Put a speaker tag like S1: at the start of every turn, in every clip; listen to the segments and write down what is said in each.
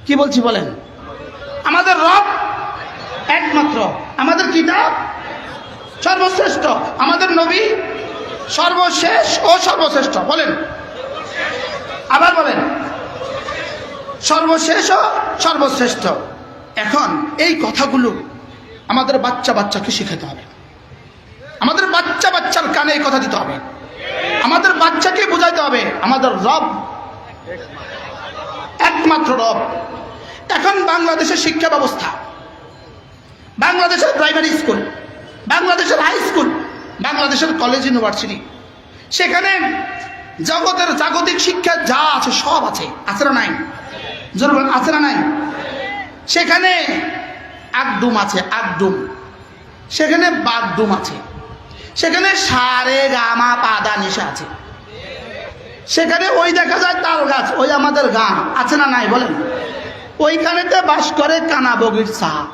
S1: কি বলছি বলেন? আমাদের রব একমাত্র, আমাদের কিতাব সর্বশ্রেষ্ঠ, আমাদের নবী সর্বশেষ ও সর্বশ্রেষ্ঠ। বলেন, আবার বলেন, সর্বশেষ ও সর্বশ্রেষ্ঠ। এখন এই কথাগুলো আমাদের বাচ্চা বাচ্চাকে শিখাতে হবে, আমাদের বাচ্চা বাচ্চার কানে এই কথা দিতে হবে, আমাদের বাচ্চাকে বোঝাইতে হবে আমাদের রব একমাত্র রব। এখন বাংলাদেশের শিক্ষা ব্যবস্থা, বাংলাদেশের প্রাইমারি স্কুল, বাংলাদেশের হাই স্কুল, বাংলাদেশের কলেজ ইউনিভার্সিটি, সেখানে জগতের জাগতিক শিক্ষা যা আছে সব আছে, আছে না নাই? জোর বলেন, আছে না নাই? সেখানে আকডুম আছে, আকডুম, সেখানে বাগডুম আছে, সেখানে সারে গামা পাদা নিশা আছে, সেখানে ওই দেখা যায় তাল গাছ, ওই আমাদের গাঁ, আছে না নাই বলেন? ওইখানেতে বাস করে কানা বগির সাহা,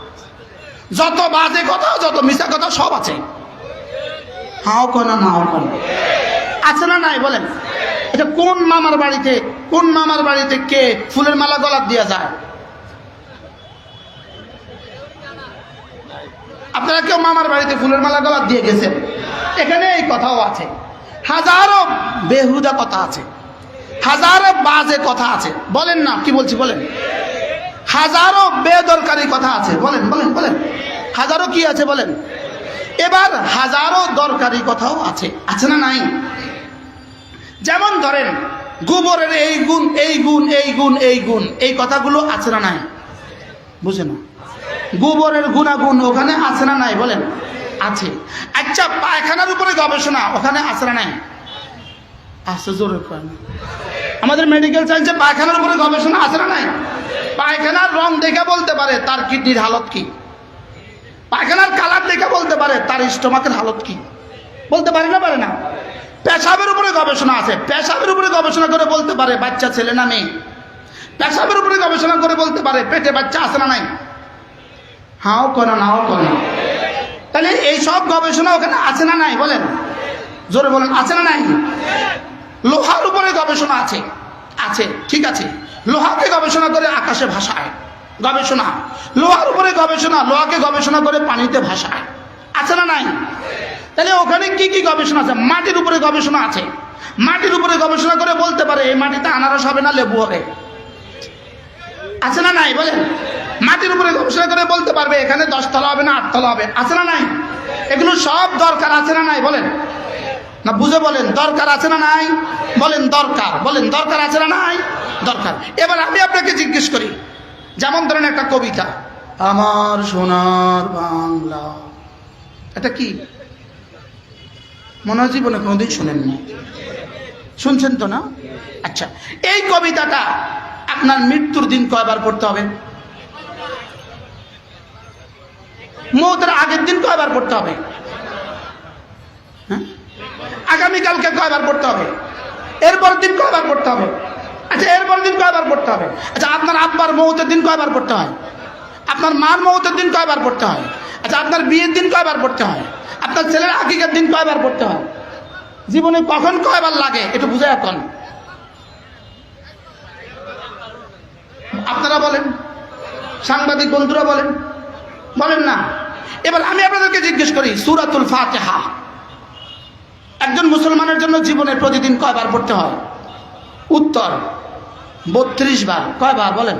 S1: যত বাজে কথা যত মিশা কথা সব আছে। হাও কনা নাও কনা, আছে না নাই বলেন? এটা কোন মামার বাড়িতে, কোন মামার বাড়িতে কে ফুলের মালা গলার দিয়া যায়? আপনারা কেউ মামার বাড়িতে ফুলের মালা গলার দিয়ে গেছেন? এখানে এই কথাও আছে, হাজারো বেহুদা কথা আছে, হাজারো বাজে কথা আছে। বলেন না, কি বলছি বলেন? হাজারো বেদরকারি কথা আছে। বলেন বলেন বলেন, হাজারো কি আছে বলেন? এবার হাজারো দরকারি কথাও আছে, আছে না নাই? যেমন ধরেন গোবরের এই গুণ, এই গুণ, এই গুণ, এই গুণ, এই কথাগুলো আছে না নাই? বুঝে না? গোবরের গুণাগুণ ওখানে আছে না নাই বলেন? আছে। আচ্ছা, পায়খানার উপরে গবেষণা ওখানে আছে না নাই? আছে, জোরে করেন। আমাদের মেডিকেল সায়েন্সে পায়খানার উপরে গবেষণা আছে না নাই? পায়খানার রং দেখে বলতে পারে তার কিডনির হালত কি, পায়খানার কালার দেখে বলতে পারে তার স্টোমাকের হালত কি, বলতে পারে না? পারে না? পেশাবের উপরে গবেষণা আছে, পেশাবের উপরে গবেষণা করে বলতে পারে বাচ্চা ছেলে না মেয়ে, পেশাবের উপরে গবেষণা করে বলতে পারে পেটে বাচ্চা আছে না নাই? হাও করা নাও করা। তাহলে এই সব গবেষণা ওখানে আছে না নাই বলেন? জোরে বলেন, আছে না নাই? লোহার উপরে গবেষণা আছে, আছে, ঠিক আছে। লোহাকে গবেষণা করে আকাশে ভাসায় গবেষণা, লোহার উপরে গবেষণা, লোহাকে গবেষণা করে পানিতে ভাসায়, আছে না নাই? তাহলে ওখানে কি কি গবেষণা আছে? মাটির উপরে গবেষণা আছে, মাটির উপরে গবেষণা করে বলতে পারে এই মাটিতে আনারস হবে না লেবু হবে, আছে না নাই বলেন? মাটির উপরে গবেষণা করে বলতে পারবে এখানে 10 তলা হবে না 8 তলা হবে, আছে না নাই? এগুলো সব দরকার, আছে না নাই বলেন? না বুঝে বলেন, দরকার আছে না নাই বলেন? দরকার, বলেন দরকার আছে না নাই? দরকার। এবার আমি আপনাকে জিজ্ঞেস করি, যেমন ধরেন একটা কবিতা, আমার সোনার বাংলা, এটা কি? মনে হয় জীবনে কোনোদিন শুনেননি, শুনছেন তো না? আচ্ছা, এই কবিতাটা আপনার মৃত্যুর দিন কয়বার পড়তে হবে? মৌতের আগের দিন কয়বার পড়তে হবে? হ্যাঁ, আগামীকালকে কয়বার পড়তে হবে? এরপর দিন কয়বার পড়তে হবে? আচ্ছা, এরপর দিন কয়বার পড়তে হবে? আচ্ছা, আপনার আব্বার মৌতের দিন কয়বার পড়তে হয়? আপনার মার মৌতের দিন কয়বার পড়তে হয়? আচ্ছা, আপনার বিয়ের দিন কয়বার পড়তে হয়? আপনার ছেলের আকিকার দিন কয়বার পড়তে হয়? জীবনে কখন কয়বার লাগে একটু বুঝে এখন আপনারা বলেন, সাংবাদিক বন্ধুরা বলেন, বলেন না? এবার আমি আপনাদেরকে জিজ্ঞেস করি, সূরাতুল ফাতিহা একজন মুসলমানের জন্য জীবনে প্রতিদিন কয়বার পড়তে হয়? উত্তর 32 বার। কয়বার বলেন?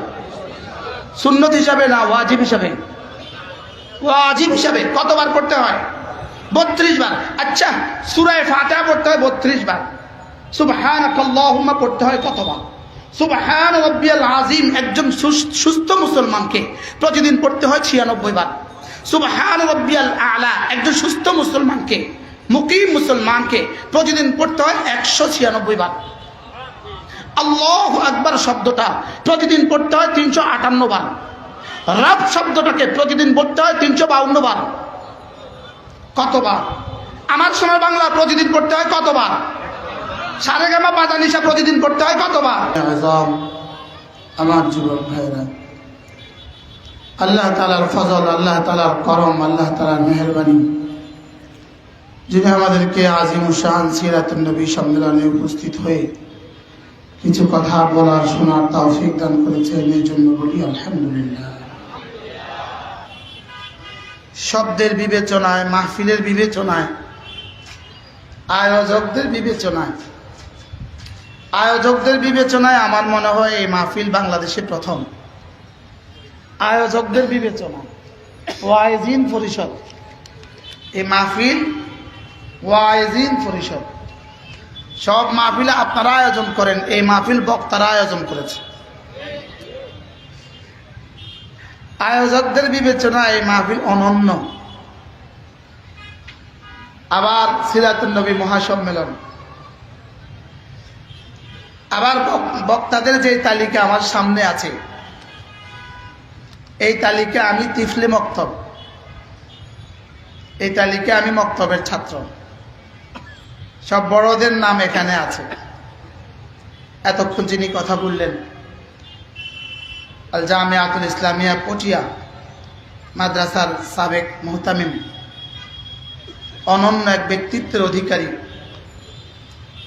S1: সুন্নত হিসাবে না ওয়াজিব হিসাবে? ওয়াজিব হিসাবে। কতবার পড়তে হয়? 32 বার। আচ্ছা, সূরা ফাতিহা পড়তে হয় 32 বার। সুবহানাকাল্লাহুম্মা পড়তে হয় কতবার? সুবহান রাব্বিয়াল আযীম একজন সুস্থ মুসলমানকে প্রতিদিন পড়তে হয় 96 বার। সুবহান রাব্বিয়াল আ'লা একজন সুস্থ মুসলমানকে, মুকিম মুসলমানকে প্রতিদিন পড়তে হয় 196 বার। আল্লাহু আকবার শব্দটা প্রতিদিন পড়তে হয় 358 বার। রব শব্দটাকে প্রতিদিন পড়তে হয় 352 বার। কতবার? আমার সোনার বাংলা প্রতিদিন পড়তে হয় কতবার? সারেগামা পাদা নিশা প্রতিদিন পড়তে হয় কতবার? আমার যুবক ভাইরা, আল্লাহ তাআলার ফজল, আল্লাহ তাআলার করম, আল্লাহ তাআলার মেহেরবানি, যিনি আমাদেরকে আজিম শান সিরাতুন নবী সম্মেলনে উপস্থিত হয়ে কিছু কথা বলার শোনার তৌফিক দান করেছেন, এই জন্য বলি আলহামদুলিল্লাহ। শব্দের বিবেচনায়, মাহফিলের বিবেচনায়, আয়োজকদের বিবেচনায় আমার মনে হয় এই মাহফিল বাংলাদেশে প্রথম। আয়োজকদের বিবেচনা, ওয়াইজিন পরিষদ, এই মাহফিল ওয়াইজিন পরিষদ। সব মাহফিলে আপনারা আয়োজন করেন, এই মাহফিল বক্তারা আয়োজন করেছে। আয়োজকদের বিবেচনা এই মাহফিল অনন্য। আবার সিরাতুন নবী মহাসম্মেলন, আবার বক্তাদের যে তালিকা আমার সামনে আছে, এই তালিকা আমি তিফলে মক্তব, এই তালিকা আমি মক্তবের ছাত্র। সব বড়দের নাম এখানে আছে। এতক্ষণ যিনি কথা বললেন, আল জামিয়াতুল ইসলামিয়া পটিয়া মাদ্রাসার সাবেক মুহতামিম, অনন্য এক ব্যক্তিত্বের অধিকারী,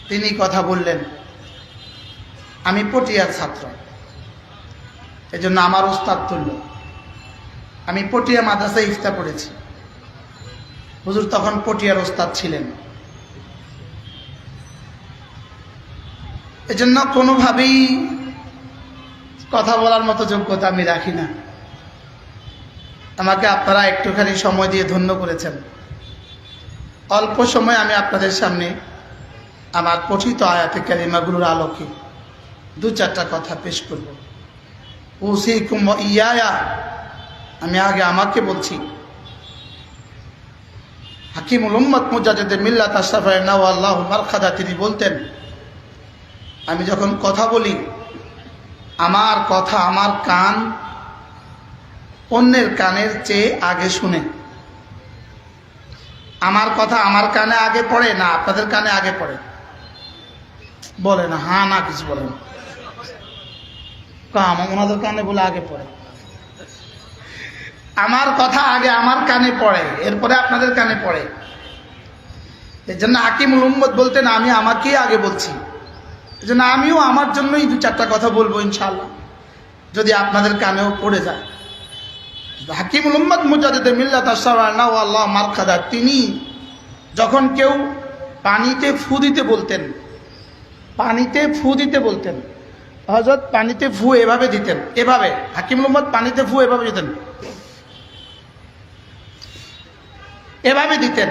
S1: তিনি কথা বললেন। আমি পটিয়ার ছাত্র, এই জন্য আমার ওস্তাদ তুল্য। আমি পটিয়া মাদ্রাসায় ইফতা পড়েছি। হুজুর তখন পটিয়ার ওস্তাদ ছিলেন। এজন্য কোনোভাবেই কথা বলার মতো যোগ্যতা আমি রাখি না। আমাকে আপনারা একটুখানি সময় দিয়ে ধন্য করেছেন। অল্প সময় আমি আপনাদের সামনে আমার পঠিত আয়াতে কারিমাগুলোর আলোকে দু চারটা কথা পেশ করব। উসিকুম ওয়া ইয়া, আমি আগে আমাকে বলছি। হাকিমুল উম্মত মুজাদ্দিদ মিল্লাত আশরাফুল আল্লাহু মারখাদা তিনি বলতেন, আমি যখন কথা বলি, আমার কথা আমার কান অন্যের কানের চেয়ে আগে শুনে। আমার কথা আমার কানে আগে পড়ে না আপনাদের কানে আগে পড়ে? বলে না, হ্যাঁ না কিছু বলেন। ওনাদের কানে বলে আগে পড়ে। আমার কথা আগে আমার কানে পড়ে, এরপরে আপনাদের কানে পড়ে। এই জন্য হাকিমুল উম্মত বলতেন, আমি আমাকেই আগে বলছি। এই জন্য আমিও আমার জন্যই দু চারটা কথা বলবো ইনশাআল্লাহ, যদি আপনাদের কানেও পড়ে যায়। হাকিমুল উম্মত মুজাদ্দিদ মিল্লাত আল্লাহ মারখাদা, তিনি যখন কেউ পানিতে ফু দিতে বলতেন, পানিতে ফু দিতে বলতেন, হযরত পানিতে ফু এভাবে দিতেন, এভাবে। হাকিমুল উম্মত পানিতে ফু এভাবে দিতেন, এভাবে দিতেন।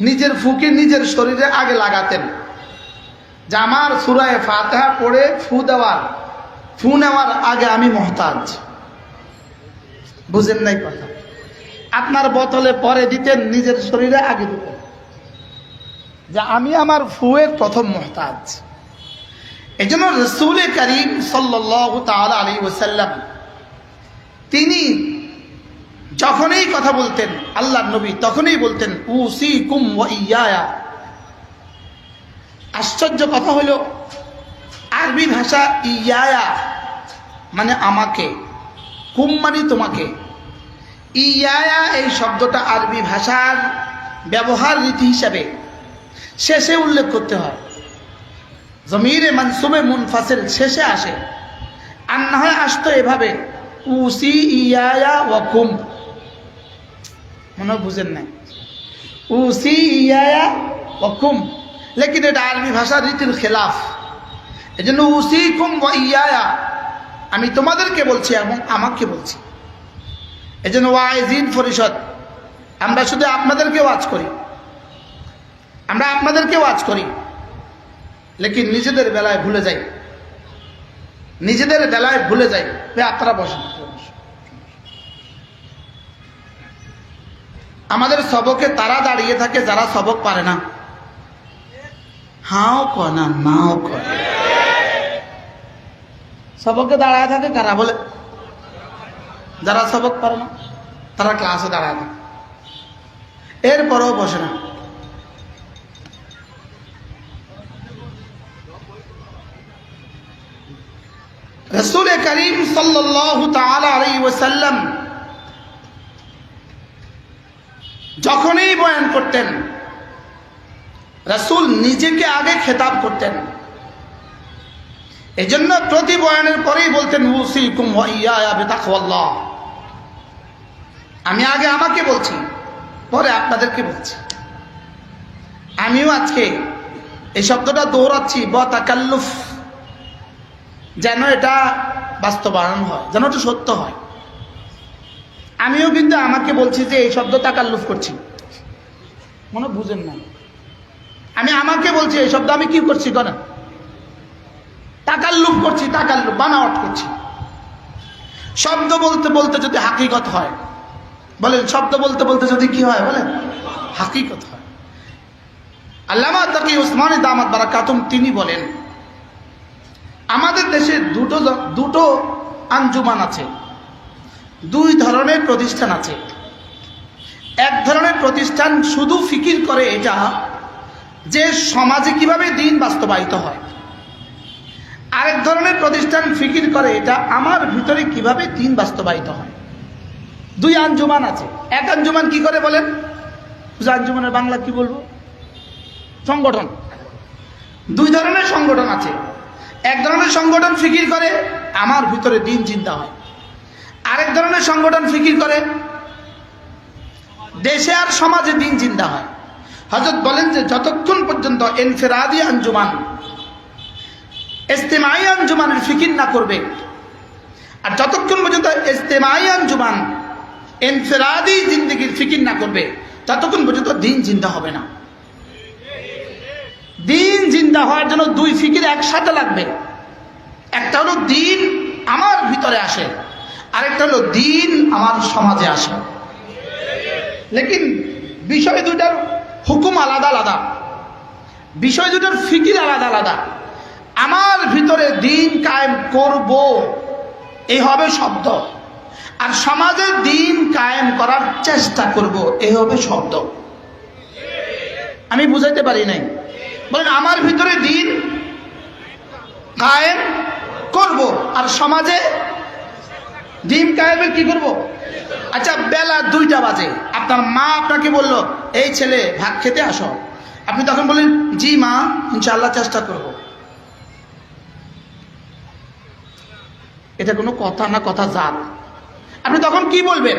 S1: নিজের ফুকে নিজের শরীরে আগে লাগাতেন, যে আমার সূরা ফাতিহা পড়ে ফু নেওয়ার আগে আমি মুহতাজ। বুঝেন নাই কথা? আপনার বোতলে পরে দিতেন, নিজের শরীরে আগে দিতেন, যে আমি আমার ফুয়ের প্রথম মুহতাজ। এই জন্য রাসূল করিম সাল্লাল্লাহু তাআলা আলাইহি ওয়াসাল্লাম তিনি যখনই কথা বলতেন, আল্লাহর নবী তখনই বলতেন উসিকুম ওয়া ইয়া। আশ্চর্য কথা হলো, আরবি ভাষা ইয়া মানে আমাকে, কুম মানে তোমাকে। ইয়া এই শব্দটা আরবি ভাষার ব্যবহার রীতি হিসাবে শেষে উল্লেখ করতে হয়। জমিরে মানসুবে মুনফাসিল শেষে আসে, আর না হয় আসতো এভাবে উসি ইয়া ওয়া কুম। মনে বুঝেন নাই? উসি ইয়া ওয়া কুম, লেকিন এটা আরবি ভাষার রীতির খেলাফ। এই জন্য উসিকুম ওয়া ইয়া, আমি তোমাদেরকে বলছি এবং আমাকে বলছি। এই জন্য ওয়াইজিন পরিষদ, আমরা শুধু আপনাদেরকে ওয়াজ করি, আমরা আপনাদেরকে ওয়াজ করি, লেকিন নিজেদের বেলায় ভুলে যাই, নিজেদের বেলায় ভুলে যাই। আপনারা বসেন। আমাদের সবকে তারা দাঁড়িয়ে থাকে যারা সবক পারে না। হাও কয় না, নাও কয়। সবকে দাঁড়ায় থাকে কারা? বলে যারা সবক পারে না, তারা ক্লাসে দাঁড়ায় থাকে, এরপরেও বসে না। রাসূল করিম সাল্লাল্লাহু তাআলা আলাইহি ওয়াসাল্লাম যখনই বয়ান করতেন, রাসূল নিজেকে আগে খেতাব করতেন। এই জন্য প্রতি বয়ানের পরেই বলতেন উসিকুম ওয়া ইয়া বিতাকওয়াল্লাহ। আমি আগে আমাকে বলছি, পরে আপনাদেরকে বলছি। আমিও আজকে এই শব্দটা দৌড়াচ্ছি তাকাল্লুফ, যেন এটা বাস্তবায়ন হয়, যেন এটা সত্য হয়। আমিও কিন্তু আমাকে বলছি যে এই শব্দ তাকাল্লুফ করছি, মনে বুঝেন না। আমি আমাকে বলছি এই শব্দ আমি কি করছি কেন? তাকাল্লুফ করছি, তাকাল্লুফ বানাওয়াট করছি। শব্দ বলতে বলতে যদি হাকিকত হয়, বলেন শব্দ বলতে বলতে যদি কি হয় বলেন হাকিকত হয়। আল্লামা তাকি উসমানী দামাত বারাকাতুম তিনি বলেন, আমাদের দেশে দুটো আঞ্জুমান আছে, দুই ধরনের প্রতিষ্ঠান আছে। এক ধরনের প্রতিষ্ঠান শুধু ফিকির করে এটা যে সমাজে কিভাবে দিন বাস্তবায়িত হয়, আরেক ধরনের প্রতিষ্ঠান ফিকির করে এটা আমার ভিতরে কিভাবে দিন বাস্তবায়িত হয়। দুই আঞ্জুমান আছে। এক আঞ্জুমান কি করে বলেন? আঞ্জুমানের বাংলা কি বলবো? সংগঠন। দুই ধরনের সংগঠন আছে। এক ধরনের সংগঠন ফিকির করে আমার ভিতরে দিন চিন্তা হয়, আরেক ধরনের সংগঠন ফিকির করে দেশে আর সমাজে দিন চিন্তা হয়। হযরত বলেন যে যতক্ষণ পর্যন্ত ইনফিরাদি আঞ্জুমান ইজতিমাই আঞ্জুমানের ফিকির না করবে, আর যতক্ষণ পর্যন্ত ইজতিমাই আঞ্জুমান ইনফিরাদি জিন্দেগির ফিকির না করবে, ততক্ষণ পর্যন্ত দিন জিন্দা হবে না। দিন জিন্দা হওয়ার জন্য দুই ফিকির একসাথে লাগবে। একটা হলো দিন আমার ভিতরে আসে, আরেকটা হলো দিন আমার সমাজে আসে। লেকিন বিষয় দুটার হুকুম আলাদা আলাদা, বিষয় দুটার ফিকির আলাদা আলাদা। আমার ভিতরে দিন কায়েম করব এই হবে শব্দ, আর সমাজে দিন কায়েম করার চেষ্টা করব এই হবে শব্দ। আমি বুঝাইতে পারি নাই? বলেন আমার ভিতরে দিন কায়েম করব আর সমাজে দিন কায়েমের কি করব? আচ্ছা, বেলা 2টা বাজে, আপনার মা আপনাকে বলল এই ছেলে ভাত খেতে আসো, আপনি তখন বললেন জি মা ইনশাআল্লাহ চেষ্টা করব। এটা কোনো কথা না, কথা জাত। আপনি তখন কি বলবেন?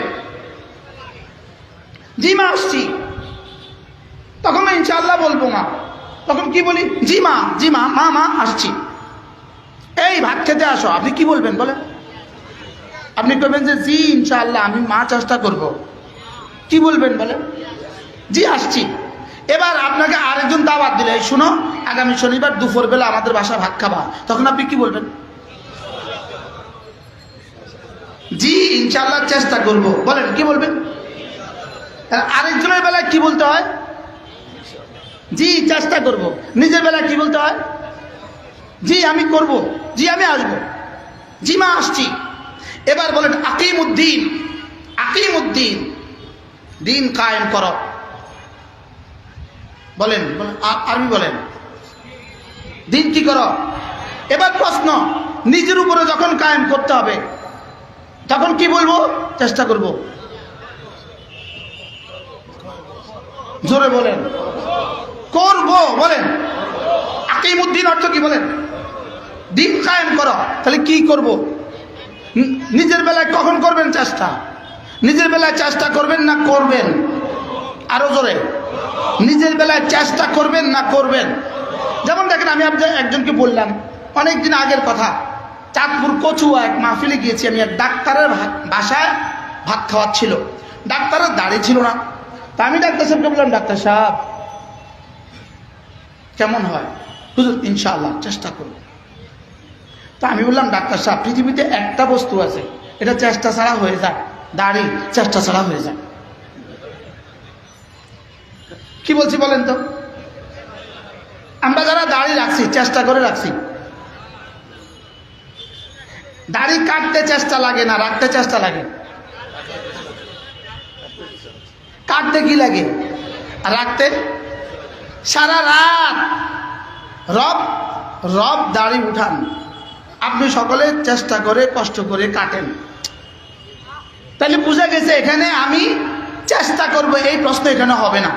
S1: জি মা আসছি। তখন না ইনশাআল্লাহ বলবো মা, তখন কি বলি? জি মা, জি মা, মা মা আসছি। এই ভাত খেতে আসো, আপনি কি বলবেন বলেন? আপনি বলবেন যে জি ইনশাআল্লাহ আমি মা চেষ্টা করব। কি বলবেন বলেন? জি আসছি। এবার আপনাকে আরেকজন দাওয়াত দিলে, শুনো আগামী শনিবার দুপুরবেলা আমাদের বাসায় ভাত খাবা, তখন আপনি কি বলবেন? জি ইনশাআল্লাহ চেষ্টা করব বলেন, কি বলবেন? আরেকজনের বেলায় কি বলতে হয়? জি চেষ্টা করব। নিজের বেলায় কি বলতে হয়? জি আমি করব, জি আমি আসব, জি মা আসছি। এবার বলেন আকিমুদ্দিন, আকিমুদ্দিন দিন কায়েম করো। বলেন আরবি বলেন দিন কি করো। এবার প্রশ্ন, নিজের উপরে যখন কায়েম করতে হবে তখন কি বলবো? চেষ্টা করব। জোরে বলেন করব। বলেন আকিমুদ্দিন অর্থ কি বলেন? দিন কায়েম করো। তাহলে কি করব? নিজের বেলায় কখন করবেন চেষ্টা? নিজের বেলায় চেষ্টা করবেন না করবেন? আরো জোরে, নিজের বেলায় চেষ্টা করবেন না করবেন? যেমন দেখেন, আমি একজনকে বললাম অনেকদিন আগের কথা, চাঁদপুর কচুয়া এক মাহফিলে গিয়েছি আমি। এক ডাক্তারের বাসায় ভাত খাওয়াচ্ছিল, ডাক্তারের দাড়ি ছিল না। তা আমি ডাক্তার সাহেবকে বললাম, ডাক্তার সাহেব কেমন হয়? হুজুর ইনশাআল্লাহ চেষ্টা করব। তা আমি বললাম, ডাক্তার সাহেব পৃথিবীতে একটা বস্তু আছে, এটা চেষ্টা ছাড়া হয়ে যায়, দাড়ি চেষ্টা ছাড়া হয়ে যায়। কি বলছি বলেন তো? আমরা যারা দাড়ি রাখছি চেষ্টা করে রাখছি। দাড়ি কাটতে চেষ্টা লাগে না, রাখতে চেষ্টা লাগে। কাটতে কি লাগে, রাখতে সারা রাত রব রব দাড়ি উঠান। আপনি সকলে চেষ্টা করে কষ্ট করে কাটেন। তাহলে বুঝা গেছে এখানে আমি চেষ্টা করব এই প্রশ্ন এখানে হবে না।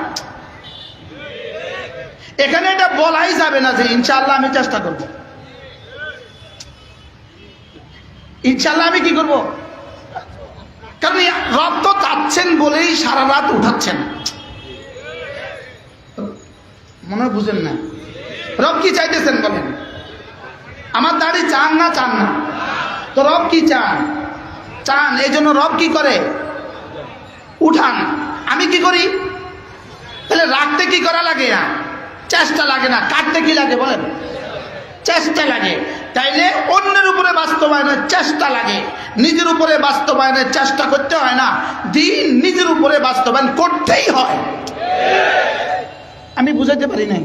S1: এখানে এটা বলাই যাবে না যে ইনশাআল্লাহ আমি চেষ্টা করব। ইনশাল্লাহ আমি কি করব? কারণ রব তো চাচ্ছেন বলেই সারা রাত উঠাচ্ছেন। মনে হয় বুঝেন না। রব কি চাইতেছেন বলেন? আমার দাড়ি চান না? চান না তো রব কি চান? চান। এই জন্য রব কি করে? উঠান। আমি কি করি? তাহলে রাখতে কি করা লাগে না? চেষ্টা লাগে না। কাটতে কি লাগে বলেন? চেষ্টা লাগে। তাইলে অন্যের উপরে বাস্তবায়নের চেষ্টা লাগে, নিজের উপরে বাস্তবায়নের চেষ্টা করতে হয় না। দিন নিজের উপরে বাস্তবায়ন করতেই হয়। আমি বুঝাইতে পারি নাই।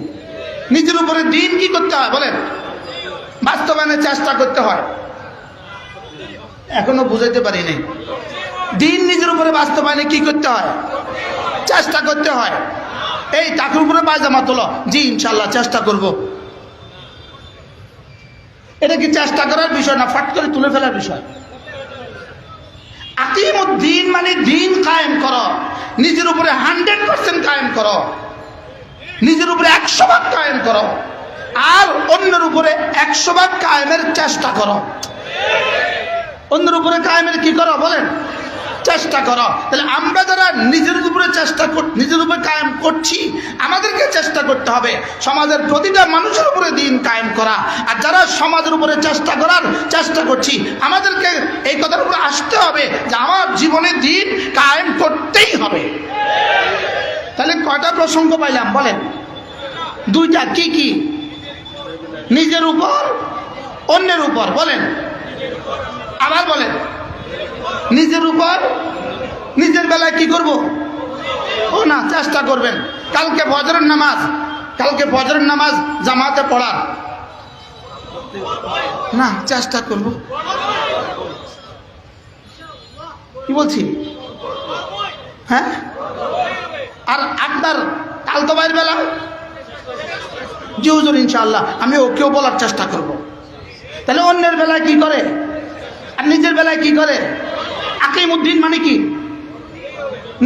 S1: নিজের উপরে দিন কি করতে হয় বলেন? বাস্তবায়নের চেষ্টা করতে হয়। এখনো বুঝাইতে পারি নাই। দিন নিজের উপরে বাস্তবায়নে কি করতে হয়? চেষ্টা করতে হয়। এই টাকার উপরে পায়জামা তোলো, জি ইনশাল্লাহ চেষ্টা করব। এটা কি চেষ্টা করার বিষয় না, ফাট করে তুলে ফেলার বিষয়। আকিমুদ্দিন মানে দিন কায়েম করো, নিজের উপরে 100% কায়েম করো, নিজের উপরে 100% কায়েম করো, আর অন্যের উপরে 100% কায়েমের চেষ্টা করো। অন্যের উপরে কায়েমের কি করো বলেন? চেষ্টা করো। তাহলে আমরা যারা নিজের উপরে নিজের উপরে কায়েম করছি, আমাদেরকে চেষ্টা করতে হবে সমাজের প্রতিটা মানুষের উপরে দিন কায়েম করা। আর যারা সমাজের উপরে চেষ্টা করছি, আমাদেরকে এই কথার উপরে আসতে হবে যে আমার জীবনে দিন কায়েম করতেই হবে। তাহলে কয়টা প্রসঙ্গ পাইলাম বলেন? দুইটা। কি কি? নিজের উপর, অন্যের উপর। বলেন আবার বলেন। নিজের উপর, নিজের বেলায় কি করব? ও না, চেষ্টা করবেন। কালকে ফজরের নামাজ জামাতে পড়ার না, চেষ্টা করব। কি বলছি? হ্যাঁ। আর আপনার কালতো ভাইয়ের বেলা, জি হুজুর ইনশাআল্লাহ আমি ওকেও বলার চেষ্টা করব। তাহলে অন্যের বেলায় কি করে আর নিজের বেলায় কি করে? আকিমুদ্দিন মানে কি?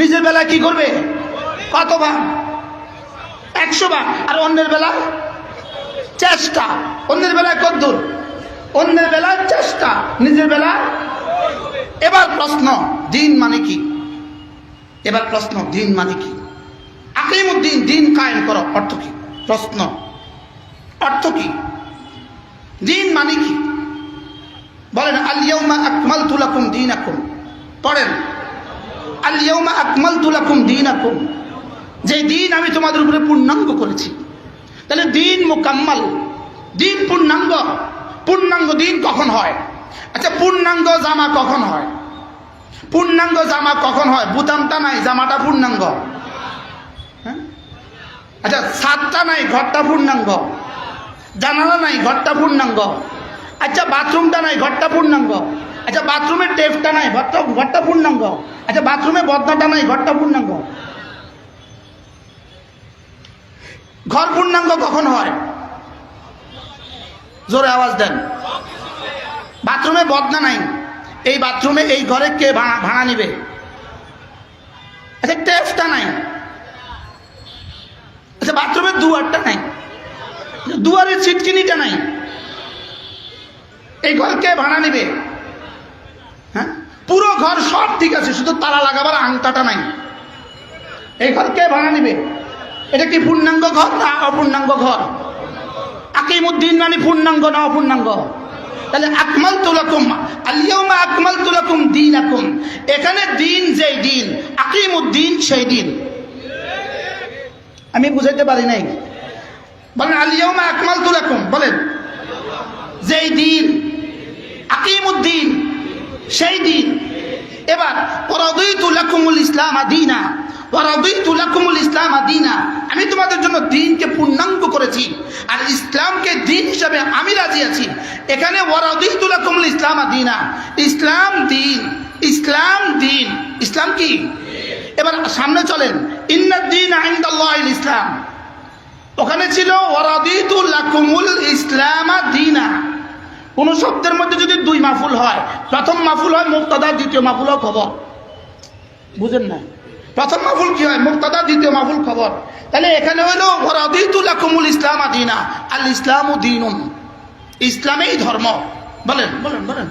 S1: নিজের বেলায় কি করবে? কত ভাগ? 100 ভাগ। আর অন্যের বেলায় চেষ্টা। অন্যের বেলায় কদ্দূর? অন্যের বেলায় চেষ্টা, নিজের বেলায়। এবার প্রশ্ন, দিন মানে কি? এবার প্রশ্ন, দিন মানে কি? আকিমুদ্দিন, দিন কায়েম করো, অর্থ কি? প্রশ্ন, অর্থ কি? দিন মানে কি বলেন? আল ইয়াউমা আকমালতু লাকুম দীনাকুম। পড়েন, আল ইয়াউমা আকমালতু লাকুম দীনাকুম। যে দিন আমি তোমাদের উপরে পূর্ণাঙ্গ করেছি। তাহলে দিন মুকাম্মাল, দিন পূর্ণাঙ্গ। পূর্ণাঙ্গ দিন কখন হয়? আচ্ছা, পূর্ণাঙ্গ জামা কখন হয়? পূর্ণাঙ্গ জামা কখন হয়? বুতামটা নাই, জামাটা পূর্ণাঙ্গ। হ্যাঁ। আচ্ছা, ছাদটা নাই, ঘরটা পূর্ণাঙ্গ। জানালা নাই, ঘরটা পূর্ণাঙ্গ। আচ্ছা, বাথরুমটা নাই, ঘরটা পূর্ণাঙ্গ। আচ্ছা, বাথরুমের টেপটা নাই, ঘরটা পূর্ণাঙ্গ। আচ্ছা, বাথরুমে বদনাটা নাই, ঘরটা পূর্ণাঙ্গ। ঘর পূর্ণাঙ্গ কখন হয়? জোরে আওয়াজ দেন। বাথরুমে বদনা নাই, এই বাথরুমে, এই ঘরে কে ভাড়া নিবে? আচ্ছা, টেপটা নাই। আচ্ছা, বাথরুমের দুয়ারটা নাই, দুয়ারের ছিটকিনিটা নাই, এই ঘর কে ভাড়া নিবে? হ্যাঁ, পুরো ঘর সব ঠিক আছে, শুধু তালা লাগাবার আংটাটা নাই, এই ঘর কে ভাড়া নিবে? এটা কি পূর্ণাঙ্গ ঘর না অপূর্ণাঙ্গ ঘর? আকিমুদ্দিন মানে পূর্ণাঙ্গ না অপূর্ণাঙ্গ? তাহলে আকমালতু লাকুম, আল ইয়াউমা আকমালতু লাকুম দীনাকুম। এখানে দিন যেই দিন, আকিমুদ্দিন সেই দিন। আমি বুঝাইতে পারি নাই। বলেন আল ইয়াউমা আকমালতু লাকুম। বলেন যেই দিন, আকিমুদ্দিন সেই দিন। এবার ওয়ারাদিতু লাকুমুল ইসলাম দীনা, ওয়ারাদিতু লাকুমুল ইসলাম দীনা। আমি তোমাদের জন্য দিনকে পূর্ণাঙ্গ করেছি আর ইসলামকে দিন হিসাবে আমি রাজি আছি। এখানে ওয়ারাদিতু লাকুমুল ইসলাম দীনা, ইসলাম দিন, ইসলাম দিন। ইসলাম কি? এবার সামনে চলেন, ইন্নাদ দীন ইনদাল্লাহিল ইসলাম। ওখানে ছিল ওয়ারাদিতু লাকুমুল ইসলাম দীনা। কোন শব্দের মধ্যে যদি দুই মাফুল হয়, প্রথম মাফুল হয় মুবতাদা, দ্বিতীয় মাফুল হয় খবর। বুঝেন না? প্রথম মাফুল কি হয়? মুবতাদা, দ্বিতীয় মাফুল খবর। তাহলে এখানে হলো ওয়ারাদিতু লাকুমুল ইসলাম দীনা, আল ইসলামু দীনুন। ইসলামেই ধর্ম। বলেন বলেন বলেন।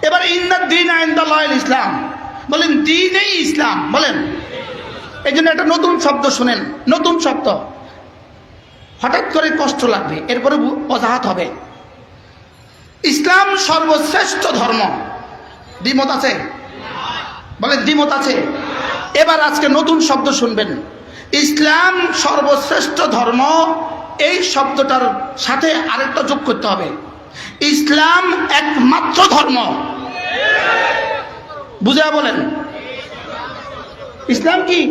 S1: এবার ইন্নাদ দীন ইনদাল্লাহিল ইসলাম, বলেন দ্বীনই ইসলাম, বলেন। এই জন্য একটা নতুন শব্দ শুনেন, নতুন শব্দ, হঠাৎ করে কষ্ট লাগবে, এরপরে অজাহাত হবে। ইসলাম সর্বশ্রেষ্ঠ ধর্ম, দ্বিমত আছে? বলেন দ্বিমত আছে? এবার আজকে নতুন শব্দ শুনবেন, ইসলাম সর্বশ্রেষ্ঠ ধর্ম। এই শব্দটার সাথে আরেকটা যোগ করতে হবে, ইসলাম একমাত্র ধর্ম। বুঝা বলেন, ইসলাম কি?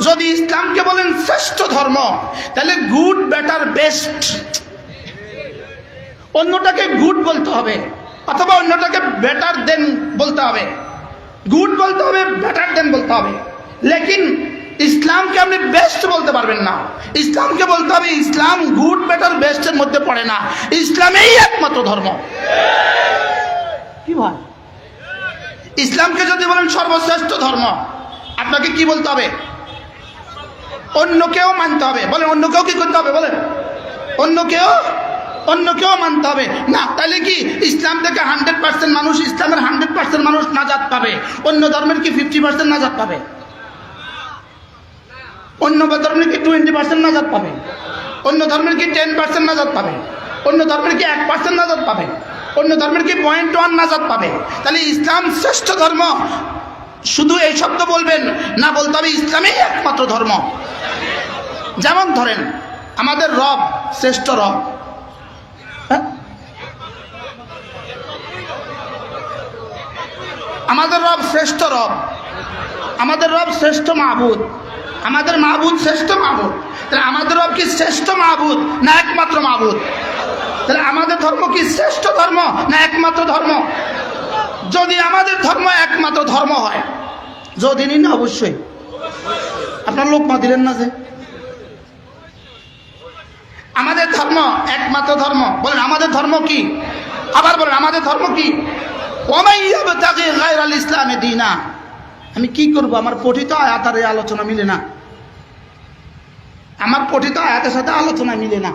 S1: যদি ইসলামকে বলেন শ্রেষ্ঠ ধর্ম, তাহলে গুড, বেটার, বেস্ট, অন্যটাকে গুড বলতে হবে, অথবা অন্যটাকে বেটার দেন বলতে হবে। গুড বলতে হবে, বেটার দেন বলতে হবে, লেকিন ইসলামকে আপনি বেস্ট বলতে পারবেন না। ইসলামকে বলতে হবে ইসলাম গুড, বেটার, বেস্টের মধ্যে পড়ে না, ইসলামেই একমাত্র ধর্ম। কি ভাই? ইসলামকে যদি বলেন সর্বশ্রেষ্ঠ ধর্ম, আপনাকে কি বলতে হবে? অন্যকেও মানতে হবে। বলেন অন্যকেও কি করতে হবে? বলেন অন্যকেও মানতে হবে। না তাহলে কি ইসলাম থেকে 100% মানুষ, ইসলামের 100% মানুষ নাজাত পাবে, অন্য ধর্মের কি 50% নাজাত পাবে? অন্য ধর্মের কি 20% নাজাত পাবে? অন্য ধর্মের কি 10% নাজাত পাবে? অন্য ধর্মের কি 1% নাজাত পাবে? অন্য ধর্মের কি 0.1 নাজাত পাবে? তাহলে ইসলাম শ্রেষ্ঠ ধর্ম, শুধু এই শব্দ বলবেন না, বলতে হবে ইসলামই একমাত্র ধর্ম। যেমন ধরেন আমাদের রব শ্রেষ্ঠ রব, আমাদের রব শ্রেষ্ঠ রব, আমাদের রব শ্রেষ্ঠ মাহবুদ, আমাদের মাহবুদ শ্রেষ্ঠ মাহবুদ। তাহলে আমাদের রব কি শ্রেষ্ঠ মাহবুদ না একমাত্র মাহবুদ? তাহলে আমাদের ধর্ম কি শ্রেষ্ঠ ধর্ম না একমাত্র ধর্ম? যদি আমাদের ধর্ম একমাত্র ধর্ম হয়, যদি না অবশ্যই আপনার লোক মা দিলেন না যে আমাদের ধর্ম একমাত্র ধর্ম, বলেন আমাদের ধর্ম কি? আবার বলেন আমাদের ধর্ম কি? ইসলামে দীনা। আমি কি করব? আমার পঠিত আয়াতের এই আলোচনা মিলে না, আমার পঠিত আয়াতের সাথে আলোচনা মিলে না।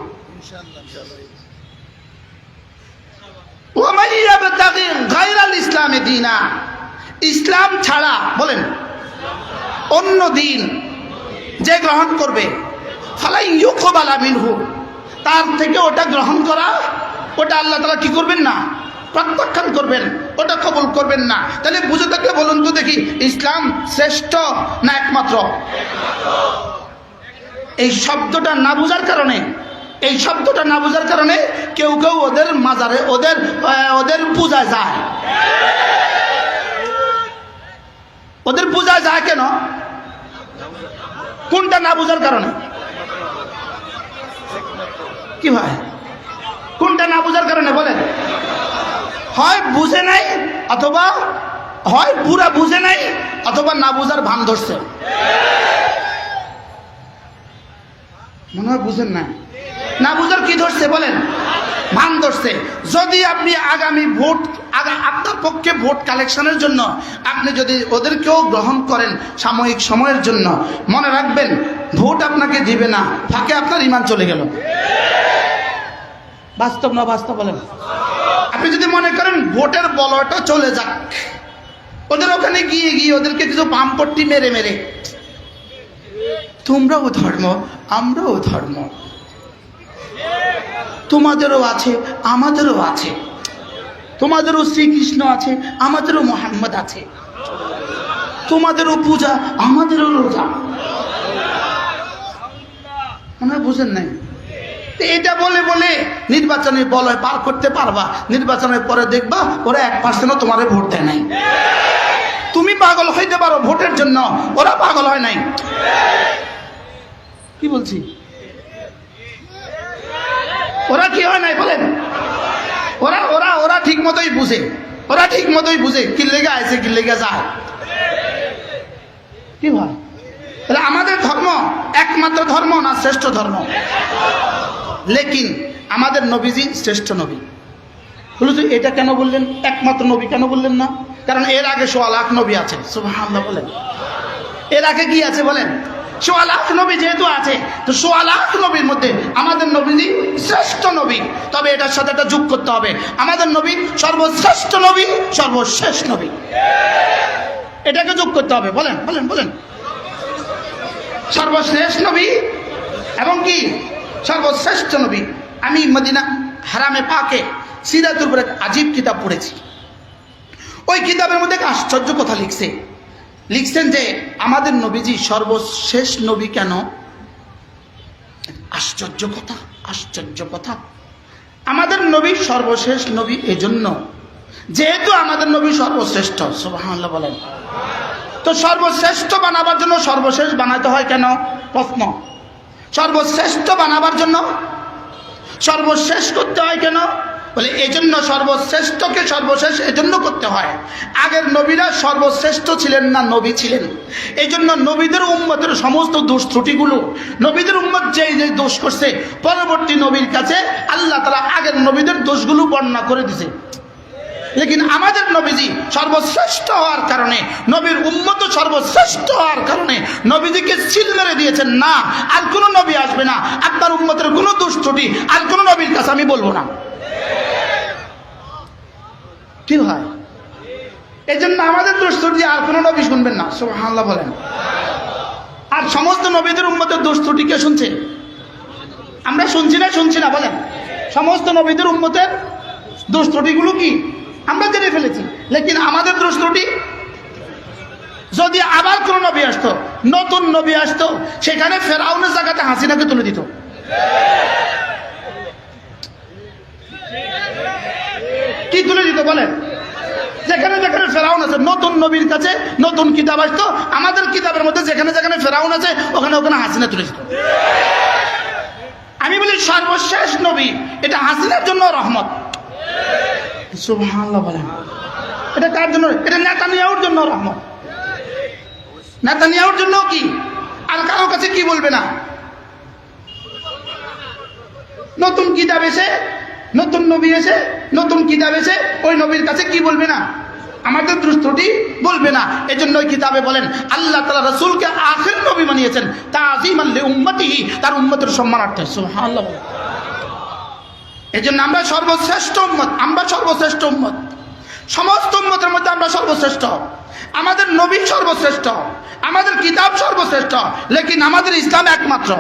S1: ইসলামে দীনা, ইসলাম ছাড়া বলেন অন্য দিন যে গ্রহণ করবে, ফালাই ইউকবালা মিনহু, তার থেকে ওটা গ্রহণ করা, ওটা আল্লাহ তাআলা কি করবেন না? প্রত্যাখ্যান করবেন, ওটা কবুল করবেন না। তাহলে বুঝে থাকলে বলুন তো দেখি, ইসলাম শ্রেষ্ঠ না একমাত্র? এই শব্দটা না বুঝার কারণে, এই শব্দটা না বুঝার কারণে কেউ কেউ ওদের মাজারে ওদের পূজায় যায়। ওদের পূজায় যায় কেন? কোনটা না বুঝার কারণে? কি ভাই, কোনটা না বুঝার কারণে বলেন? হয় বুঝে নাই, অথবা হয় পুরা বুঝে নাই, অথবা না বুঝার ভান ধরছে। মনে হয় বুঝেন না, না বুঝার কি ধরছে বলেন? ভান ধরছে। যদি আপনি আগামী ভোট, আপনার পক্ষে ভোট কালেকশনের জন্য আপনি যদি ওদেরকেও গ্রহণ করেন সাময়িক সময়ের জন্য, মনে রাখবেন ভোট আপনাকে দিবে না, ফাঁকে আপনার ঈমান চলে গেল। বাস্তব না বাস্তব বলেন? আপনি যদি মনে করেন ভোটের বলয়টা চলে যাক, ওদের ওখানে গিয়ে ওদেরকে কিছু বামপট্টি মেরে মেরে, তোমরাও ধর্ম আমরাও ধর্ম, তোমাদেরও আছে আমাদেরও আছে, তোমাদেরও শ্রীকৃষ্ণ আছে আমাদেরও মোহাম্মদ আছে, তোমাদেরও পূজা আমাদেরও রোজা। মনে হয় বুঝেন নাই? এটা বলে বলে নির্বাচনের বলয় পার করতে পারবা, নির্বাচনের পরে দেখবা ওরা 1% তোমারে ভোট দেয় নাই। তুমি পাগল হইতে পারো ভোটের জন্য, ওরা পাগল হয় নাই। কি বলছি? ওরা কি হয় নাই বলেন? ওরা ওরা ওরা ঠিক মতোই বুঝে, ওরা ঠিক মতোই বুঝে কি লেগে আছে কি লেগে যায়। কি হয়? তাহলে আমাদের ধর্ম একমাত্র ধর্ম না শ্রেষ্ঠ ধর্ম? লেকিন আমাদের নবীজি শ্রেষ্ঠ নবী। বলুন এটা কেন বললেন? একমাত্র নবী কেন বললেন না? কারণ এর আগে 1.25 লাখ নবী আছে। সুবহানাল্লাহ বলেন। এর আগে কি আছে বলেন? সোয়া লাখ নবী যেহেতু আছে, তো সোয়া লাখ নবীর মধ্যে আমাদের নবীজি শ্রেষ্ঠ নবী। তবে এটার সাথে একটা যোগ করতে হবে, আমাদের নবী সর্বশ্রেষ্ঠ নবী, সর্বশেষ নবী, এটাকে যোগ করতে হবে। বলেন বলেন বলেন, সর্বশেষ নবী এবং কি সর্বশ্রেষ্ঠ নবী। আমি মদিনা হারামে পাকে সিরাতুল উপরে আজীব কিতাব পড়েছি। ওই কিতাবের মধ্যে এক আশ্চর্য কথা লিখছেন যে আমাদের নবীজি সর্বশেষ নবী কেন? আশ্চর্য কথা, আশ্চর্য কথা। আমাদের নবী সর্বশেষ নবী এজন্য যেহেতু আমাদের নবী সর্বশ্রেষ্ঠ। সুবহানাল্লাহ বলেন। তো সর্বশ্রেষ্ঠ বানাবার জন্য সর্বশেষ বানাতে হয় কেন? প্রশ্ন। সর্বশ্রেষ্ঠ বানাবার জন্য সর্বশেষ করতে হয় কেন? বলে এজন্য সর্বশ্রেষ্ঠকে সর্বশেষ এজন্য করতে হয়, আগের নবীরা সর্বশ্রেষ্ঠ ছিলেন না, নবী ছিলেন। এই জন্য নবীদের উম্মতের সমস্ত দোষ ত্রুটিগুলো, নবীদের উম্মত যেই যেই দোষ করছে, পরবর্তী নবীর কাছে আল্লাহ তাআলা আগের নবীদের দোষগুলো বর্ণনা করে দিয়েছে। লেকিন আমাদের নবীজি সর্বশ্রেষ্ঠ হওয়ার কারণে, নবীর উম্মত সর্বশ্রেষ্ঠ হওয়ার কারণে নবীজিকে সিল মেরে দিয়েছেন, না আর কোনো নবী আসবে না, আপনার উম্মতের কোনো দোষ ত্রুটি আর কোনো নবীর কাছে আমি বলবো না। কি হয়? এই জন্য আমাদের দোষ ত্রুটি আর কোনো নবী শুনবেন না। সুবহানাল্লাহ বলেন। আর সমস্ত নবীদের উম্মতের দোষ ত্রুটি কে শুনছে? আমরা শুনছি না বলেন? সমস্ত নবীদের উম্মতের দোষ ত্রুটিগুলো কি আমরা জেনে ফেলেছি। লেকিন আমাদের দোষ ত্রুটি, যদি আবার কোন নবী আসতো, নতুন নবী আসতো, সেখানে ফেরাউনের জায়গাতে হাসিনাকে তুলে দিত। কি তুলে দিত বলেন? যেখানে যেখানে ফেরাউন আছে, নতুন নবীর কাছে নতুন কিতাব আসতো, আমাদের কিতাবের মধ্যে যেখানে যেখানে ফেরাউন আছে ওখানে ওখানে হাসিনা তুলে দিত। আমি বলি সর্বশেষ নবী, এটা হাসিনার জন্য রহমত। সুবহানাল্লাহ বলেন। এটা কার জন্য? এটা নেতানিয়াহুর জন্য রহমত। নেতানিয়াহুর জন্য কি আর কারোর কাছে কি বলবে না? নতুন কিতাব এসে, নতুন নবী এসে, নতুন কিতাব এসে ওই নবীর কাছে কি বলবে না? আমাদের দোষ ত্রুটি বলবে না। এজন্য ওই কিতাবে বলেন আল্লাহ তাআলা রাসূলকে আখির নবী বানিয়েছেন তাযীমান লিউম্মতিহি, তার উম্মতের সম্মানার্থে। সুবহানাল্লাহ। এজন্য আমরা সর্বশ্রেষ্ঠ উম্মত, আমরা সর্বশ্রেষ্ঠ উম্মত, সমস্ত উম্মতের মধ্যে আমরা সর্বশ্রেষ্ঠ। আমাদের নবী সর্বশ্রেষ্ঠ, আমাদের কিতাব সর্বশ্রেষ্ঠ, লেকিন আমাদের ইসলাম একমাত্র।